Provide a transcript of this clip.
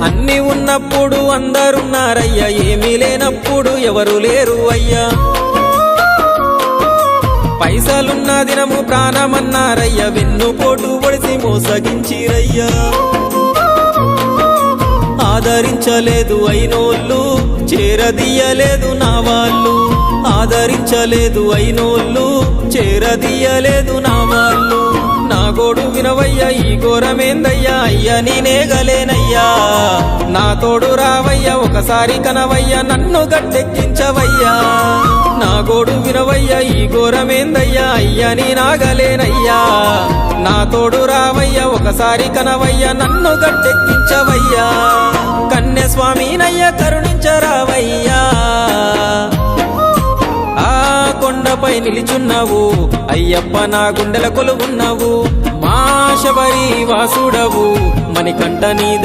అన్ని ఉన్నప్పుడు అందరున్నారయ్యా, ఏమీ లేనప్పుడు ఎవరు లేరు అయ్యా. పైసలున్న దినము ప్రాణమన్నారయ్యా, వెన్నుపోటు పొడిసి మోసగించిరయ్యా. ఆదరించలేదు అయినోళ్ళు, చేరదీయలేదు నా వాళ్ళు. ఆదరించలేదు అయినోళ్ళు, చేరదీయలేదు నా వాళ్ళు. నా గోడు వినవయ్యా, ఈ ఘోరమేందయ్యా, అయ్యా నేనేగలేనయ్యా. నా తోడు రావయ్యా, ఒకసారి కనవయ్యా, నన్ను గట్టెక్కించవయ్యా. నా గోడు వినవయ్యా, ఈ ఘోరమేందయ్యా, అయ్యా నేనాగలేనయ్యా. నా తోడు రావయ్యా, ఒకసారి కనవయ్యా, నన్ను గట్టెక్కించవయ్యా. కన్య స్వామినయ్యా, కరుణించరావయ్యా. ఆ కొండపై నిలిచున్నావు అయ్యప్ప, నా గుండెల కొలువున్నావు. మా శబరి వాసుడవు, మణికంఠ నీ